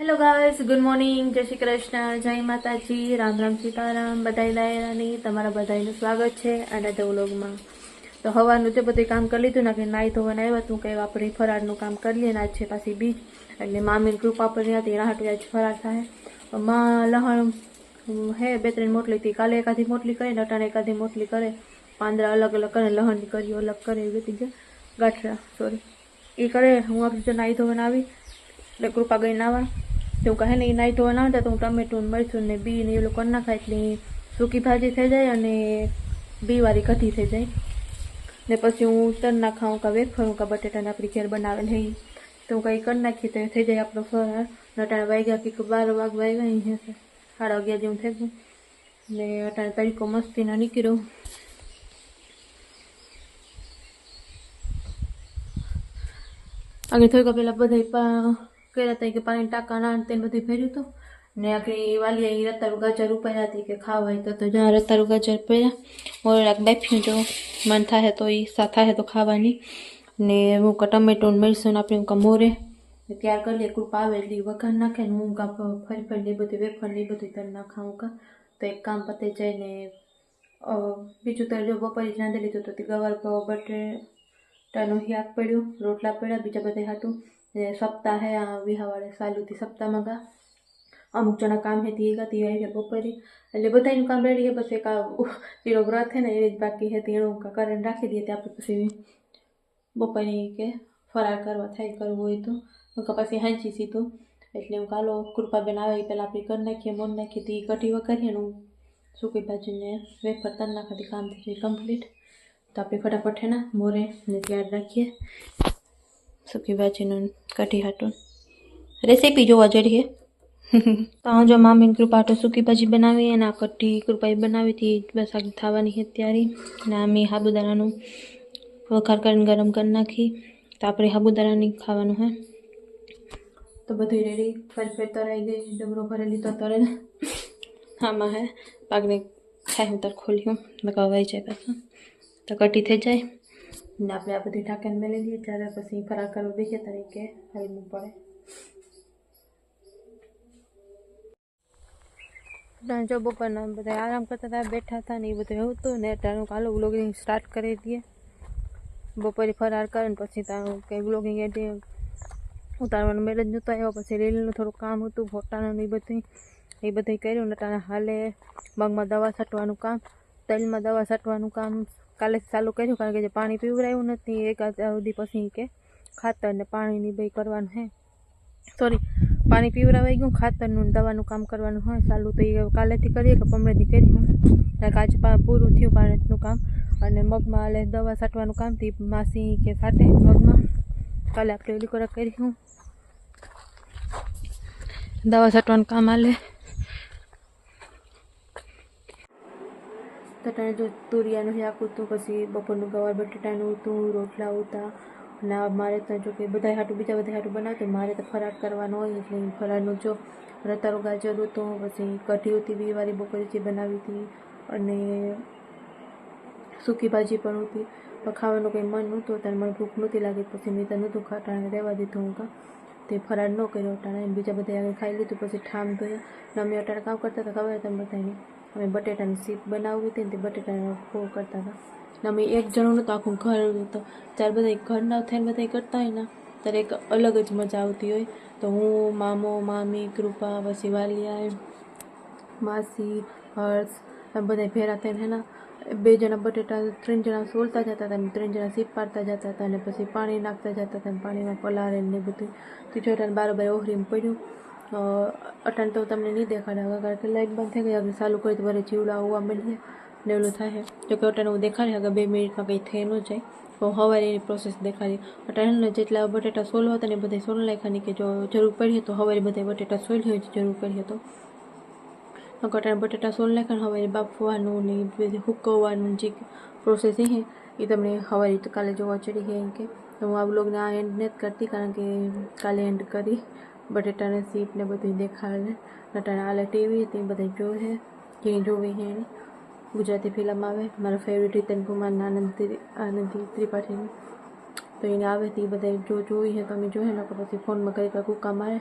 Hello guys, good morning, જય શ્રી કૃષ્ણ, જય માતાજી, રામ રામ સીતારામ, બધાય દાયરાની તમારા બધાનું સ્વાગત છે આના વ્લોગમાં. તો સવારનું જે બધું કામ કરી લીધું ને કે નાહી ધોવાને આવ્યા તું કે આપણે ફરાળનું કામ કરી લઈએ ને આજ છે પાછી બીજ એટલે મામીની કૃપા પર હતી રાહટ આજ ફરાળ થાય માં લહણ હે 2-3 મોટલી હતી કાલે એકાદી મોટલી કરે ને અટાણે એકાદી મોટલી કરે પાંદડા અલગ અલગ કરે લહણની કરી અલગ કરે એવી રીતે ગાંઠરા સોરી એ કરે. હું આપણે નાહી ધોવાને આવી એટલે કૃપા ગઈ નાવા તો કહે ને એ નાહી ધોવા ના હતા તો હું ટમેટું મરચું ને બી ને એ લોકો કરી નાખાય એટલે સૂકી ભાજી થઈ જાય અને બીવાળી કઢી થઈ જાય ને પછી હું તર ના ખાઉં કા વેફરું કા બટેટાને આપણી ઘેર બનાવે નહીં તો હું કંઈ કરી નાખીએ તો થઈ જાય આપણો ફરાળ. અટાણે વાગ્યા કંઈક 12 વાગવા આવ્યા હશે 11:30 જેવું થઈ ગયું ને અટાણે તરીકો મસ્તીના નીકળ્યો. આગળ થોડીક પહેલાં બધા કર્યા હતા કે પાણી ટાંકા ના તેને બધું ભર્યું હતું ને આખી વાલીએ રતારું ગાજર ઉપાડ્યા હતી કે ખાવા હોય તો જ્યાં રતારું ગાજર પડ્યા મોરડાક બાફ્યું જો મન થાય તો એ થાય તો ખાવાની ને હું ટમેટું મરસું આપણે કા મોરે ત્યાર કરી લઈએ કૃપા આવે એટલે વઘાર નાખે ને હું કા ફરી ને બધું વેફર ને બધું તર ના ખાઉં કા તો એક કામ પતે જાય ને બીજું તો જો બપોરે જ રાંધી લીધું તો તે ગવાર બટેટાનું શાક પડ્યું રોટલા પડ્યા બીજા બધા હાટું સપ્તાહ હે આ વિહાવાળે સાલુથી સપ્તાહમાં ગા અમુક જણા કામ હે તી ગાતી આવી બપોરે એટલે બધાનું કામ રેડી હે. પછી એક એનો વ્રત હે ને એ જ બાકી હે તેનું કરીને રાખી દઈએ ત્યાં આપણે પછી બપોરે કે ફરાળ કરવા થાય કરવું હોય તો પછી હાંચી સીધું એટલે હું કાલો કૃપાબેન આવે એ પહેલાં આપણે કરી નાખીએ મોન નાખીએ તી કઢી વઘારીએ ને સૂકી ભાજીને વેફર તર નાખવાથી કામ થઈ જાય કમ્પ્લીટ. તો આપણે ફટાફટ હે ને મોરે ને તૈયાર રાખીએ સૂકી ભાજીનું કઢી હાટું રેસીપી જોવા જઈએ. તો જો મામીની કૃપા હાટું સૂકી ભાજી બનાવી અને આ કઢી કૃપાએ બનાવી હતી બસ આગળ થવાની છે ત્યારે ને આમી સાબુદાણાનું વઘાર કરીને ગરમ કરી નાખી તો આપણે સાબુદાણાની ખાવાનું હે. તો બધું રેડી ફરી તરાઈ ગઈ ડબરો ભરેલી તો તરે આમાં હે પાકને ખાય હું તાર ખોલ્યું લગાવાઈ જાય પાછું તો કઢી થઈ જાય ને આપણે આ બધી ઢાંકણ મેળવી લઈએ ત્યારે પછી ફરાળ કરવા બેસીએ તરીકે હલવું પડે. જો બપોરના બધા આરામ કરતા હતા બેઠા હતા ને એ બધું એવું હતું ને તારું કાલો વ્લોગિંગ સ્ટાર્ટ કરી દઈએ બપોરે ફરાર કરે ને પછી તારું કંઈ વ્લોગિંગ એડિટ ઉતારવાનું મેળ જ નહોતો આવ્યો. પછી રીલનું થોડું કામ હતું ફોટાનું એ બધું કર્યું ને તારે હાલે મગમાં દવા છાંટવાનું કામ તેલમાં દવા છાંટવાનું કામ કાલે ચાલુ કર્યું કારણ કે જે પાણી પીવડાવ્યું નથી એકાદ સુધી પછી કે ખાતર ને પાણીની બે કરવાનું હે સોરી પાણી પીવડાવાઈ ગયું ખાતરનું દવાનું કામ કરવાનું હોય ચાલુ તો એ કાલેથી કરીએ કે પમરેથી કરી હું કાચ પૂરું થયું પાણીનું કામ અને મગમાં એટલે દવા છાંટવાનું કામ થી માસી કે છાંટે મગમાં કાલે આપણે ઓલી કોરા કરી હું દવા છાંટવાનું કામ આલે. તટાણે જો તુરિયાનું શાક હતું પછી બપોરનું ગવાર બટેટાનું હતું રોટલા હતા ના મારે તો જો કે બધા હાટું બીજા બધા હાટું બનાવતું મારે તો ફરાળ કરવાનો હોય એટલે ફરાળનું જો રતારું ગાજર હતું પછી કઢી હતી બીવાળી બપોરે જે બનાવી હતી અને સૂકી ભાજી પણ હતી પણ ખાવાનું કંઈ મન નહોતું ત્યારે મને ભૂખ નહોતી લાગી પછી મેં તો નહોતું ખાટાણે રહેવા દીધું હું તે ફરાળ ન કર્યો અટાણે બીજા બધા આગળ ખાઈ લીધું પછી ઠામ ધોયા ને અમે અટાણે કામ કરતા હતા ખબર તમે બધાને અમે બટેટાની સીપ બનાવવી હતી ને તે બટેટાનો ફો કરતા હતા ને અમે એક જણું નહોતું આખું ઘર તો ત્યારે બધા ઘરના થઈને બધા કરતા હોય ને ત્યારે એક અલગ જ મજા આવતી હોય. તો હું મામો મામી કૃપા પછી વાલિયા માસી હર્ષ બધા ભેરા થઈને હે ને 2 જણા બટેટા 3 જણા સોલતા જતા હતા ને 3 જણા સીપ પાડતા જતા હતા અને પછી પાણી નાખતા જતા હતા પાણીમાં પલાળે ને બધું ત્રીજો ટાઈમ બારોબાર ઓહરીમાં પડ્યું. અટાણ તો તમને નહીં દેખાડે હવે કારણ કે લાઇટ બંધ થઈ ગઈ આગળ ચાલુ કરી તો વરે જીવડા હોવા મળીએ ને ઓલું થાય જો કે અટાણે હું દેખાડી આગળ 2 મિનિટમાં કંઈ થઈ ન જાય તો હવારે એની પ્રોસેસ દેખાડી. અટાણે જેટલા બટેટા સોલવા હતા ને બધા સોલ નાખ્યા કે જો જરૂર પડી તો હવારે બધા બટેટા સોલી હોય જરૂર પડી તો અટાણે બટેટા સોલ નાખ્યા હવારે બાફવાનું ને બધી હુકવવાનું જે પ્રોસેસ છે એ તમને હવારે કાલે જોવા ચડી ગયા કે તો હું આ બ્લોગને આ એન્ડ નથી કરતી કારણ કે કાલે એન્ડ કરી બટેટાને સીપ ને બધું દેખાડે અટાણે આલે ટીવી તે બધા જોવે જે જોવી છે એને ગુજરાતી ફિલ્મ આવે મારા ફેવરેટ રીતન કુમારના આનંદી ત્રિપાઠીની તો એને આવે તે બધા જોવી છે તમે જોઈ ને પછી ફોનમાં કરી કૂકા મારે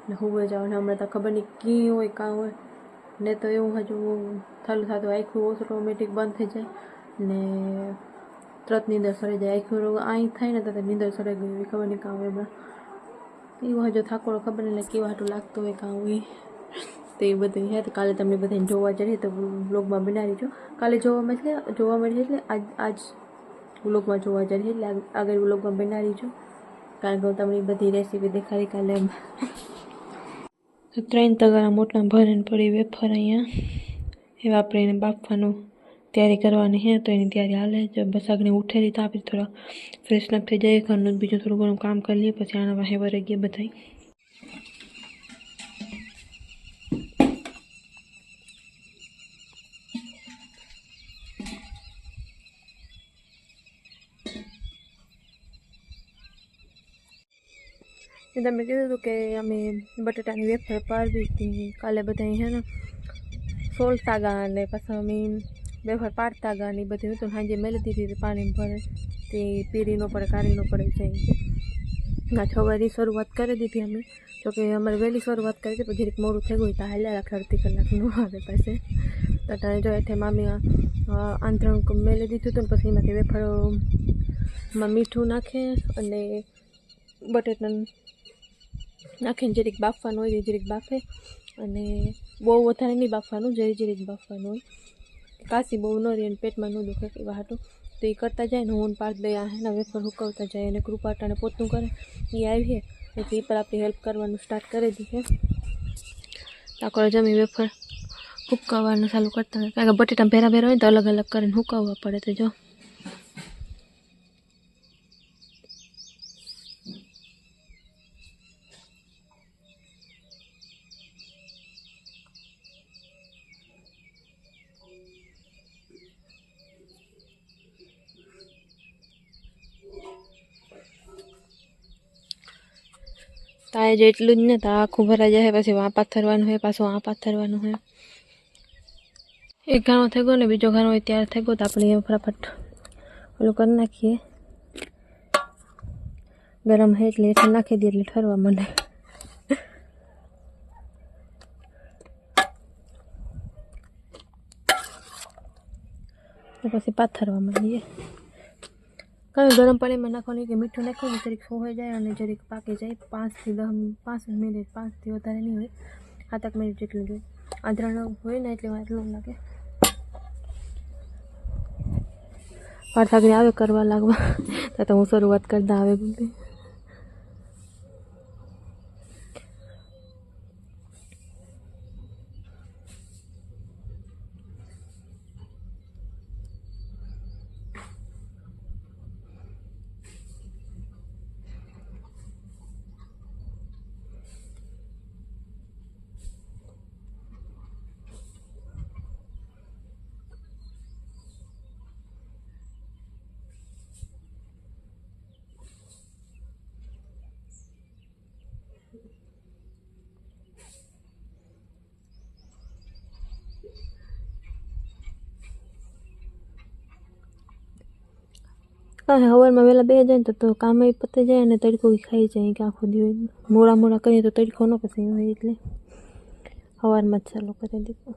ને હુંવે જાવ. ને હમણાં તો ખબર નહીં કી હોય કાં હોય ને, તો એવું હજુ થલું થતું આખું ઓટોમેટિક બંધ થઈ જાય ને તરત નીંદર સરી જાય. આખું અહીં થાય ને તો નીંદર સરાઈ ગઈ એવી ખબર નહીં કાં હોય. હમણાં એવું હજુ થાકોડો ખબર નહીં કેવા હાટું લાગતું હોય કાં હોય. તો એ બધું હે. તો કાલે તમને બધાને જોવા જઈએ તો વ્લોગમાં બનાવી જો. કાલે જોવા મળે એટલે આજ વ્લોગમાં જોવા જઈએ એટલે આગળ વ્લોગમાં બનાવી જો. કારણ કે હું તમને બધી રેસીપી દેખાડી કાલે. 3 તગારા મોટા ભરીને પડી વેફર અહીંયા. એવા આપણે એને બાફવાનું તૈયારી કરવાની હે. તો એની તૈયારી હાલે જ. બસ આગળ ઉઠેલી તો આપણે થોડા ફ્રેશ અપ થઈ જાય. ઘરનું બીજું થોડું ઘણું કામ કરી લઈએ. પછી આના વાહે વરે ગયા બધા. તમે કીધું હતું કે અમે બટાટાની વેફર પાડવી હતી કાલે. બધા હે ને સોલતા ગા ને પાછા અમે વેફર પાડતા ગા ને બધું હતું. સાંજે મેલી દીધી પાણી ભરે તે પીરી ન પડે કાઢી ન પડે જાય. ના સવારે શરૂઆત કરી દીધી અમે. જોકે અમારે વહેલી શરૂઆત કરી હતી પણ જરીક મોડું થઈ ગયું તો હાલ્યા રાખે અડધી કલાક ન આવે પાસે. તો ત્યાં જો એટલે મામી આંધણ મેલી દીધું હતું ને પછી એમાંથી વેફરમાં મીઠું નાખે અને બટેટાનું નાખીને જરીક બાફવાનું હોય. જરીક બાફે અને બહુ વધારે નહીં બાફવાનું, જરીક બાફવાનું હોય. કાશી બહુ ન રહે અને પેટમાં ન દુખે એવા હાટું. તો એ કરતા જાય ને હું પાડ દઈ એના વેફર હુકવતા જાય અને કૃપાટાને પોતું કરે એ આવીએ એટલે એ પર આપણે હેલ્પ કરવાનું સ્ટાર્ટ કરી દઈએ. તાકોડે જમી વેફર હુકવવાનું ચાલુ કરતા હોય. કારણ કે બટેટા ભેરા હોય તો અલગ અલગ કરીને હુકવવા પડે. તો જો તાએ જેટલું જ ને તો આખું ભરાઈ જાય. પછી વાં પાથરવાનું હોય, પાછું વાં પાથરવાનું હોય. એક ઘાણો થઈ ગયો ને બીજો ઘાણો હોય ત્યારે થઈ ગયો તો આપણે એ ફટાફટ ઓલું કરી નાખીએ. ગરમ હોય એટલે હેઠળ નાખી દઈએ એટલે ઠરવા માંડે. પછી પાથરવા માંડીએ. કારણ ગરમ પાણીમાં નાખવાનું કે મીઠું નાખવાનું જરીક સોવાઈ જાય અને જરીક પાકી જાય. 5 થી 5 મિનિટ 5 થી વધારે નહીં હોય, 7 મિનિટ જેટલું જોઈએ. આંધળા હોય ને એટલે વાર ન લાગે. પાછા આવે કરવા લાગવા તો હું શરૂઆત કરતા આવે બધી. સવારમાં વહેલા બે જાય ને તો કામ પતી જાય અને તડકો ખાઈ જાય કે આખો દિવસ મોડા કરીએ તો તડકો ન પછી હોય એટલે સવારમાં જ ચાલુ કરી દીધું.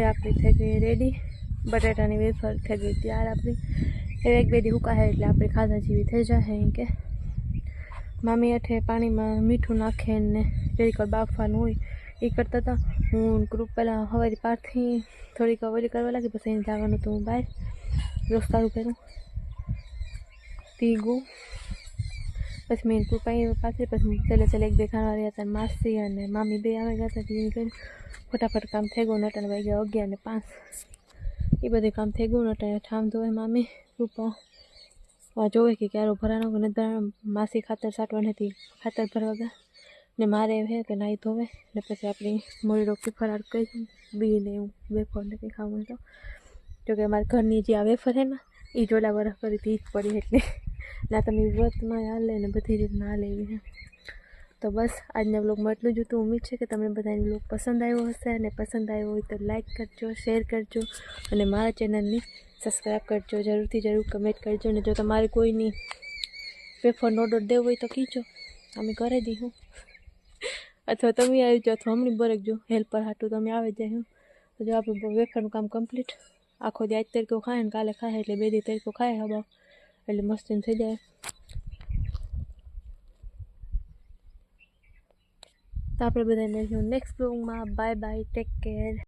હવે આપણી થઈ ગઈ રેડી, બટાટાની વેફર થઈ ગઈ તૈયાર આપણી. હવે એક બે દી હુકાશે એટલે આપણે ખાધા જેવી થઈ જાય. એમ કે મામી અઠે પાણીમાં મીઠું નાખે ને જરીક બાફવાનું હોય એ કરતા હતા. હું ગ્રુપ પહેલાં સવારે પારથી થોડીક ઓલી કરવા લાગી, પછી એને જવાનું હતું હું બહાર દોસ્તારું કર્યું પીગું. પછી મેં કૃપાઈ પાસે પછી ચાલે એક બે ખાવા રહ્યા હતા. માસી અને મામી બે આવી ગયા હતા. ક્લીન કર્યું, ફટાફટ કામ થઈ ગયું. નટન વાગ્યા 11:05 એ બધું કામ થઈ ગયું. નટન ઠામ ધોવે મામી કૃપા જોવે કે ક્યારો ભરાનો કે નથી ભરાનો. માસી ખાતર સાટવાની હતી, ખાતર ભરવા ગયા ને મારે એમ છે કે નાહી ધોવે ને પછી આપણી મોડી રોટી ફરાર કરી બીને એવું વેફર ને કંઈ ખાવું તો. જોકે અમારા ઘરની જે આ વેફર છે ને એ જોડા વરસ કરી હતી જ પડી એટલે ના તમે વ્રતમાં હાલે ને બધી રીતના હાલે એવી છે. તો બસ આજના બ્લોગમાં એટલું જ હતું. ઉમ્મીદ છે કે તમને બધાને બ્લોગ પસંદ આવ્યો હશે, અને પસંદ આવ્યો હોય તો લાઇક કરજો, શેર કરજો અને મારા ચેનલની સબસ્ક્રાઈબ કરજો. જરૂરથી જરૂર કમેન્ટ કરજો. અને જો તમારે કોઈની વેફરનો ઓર્ડર દેવો હોય તો કીજો, અમે કરી દઈશું. અથવા તમે આવી જાઓ અથવા હમણાં બરકજો હેલ્પર હાટું તમે આવી જાય. હું તો જો આપણે વેફરનું કામ કમ્પ્લીટ આખો દી આજ તરીકો ખાય ને કાલે ખાય એટલે 2 દી તરીકો ખાય હવા એટલે મસ્ત થઈ જાય. તો આપણે બધાને નેક્સ્ટ બ્લોગમાં બાય બાય, ટેક કેર.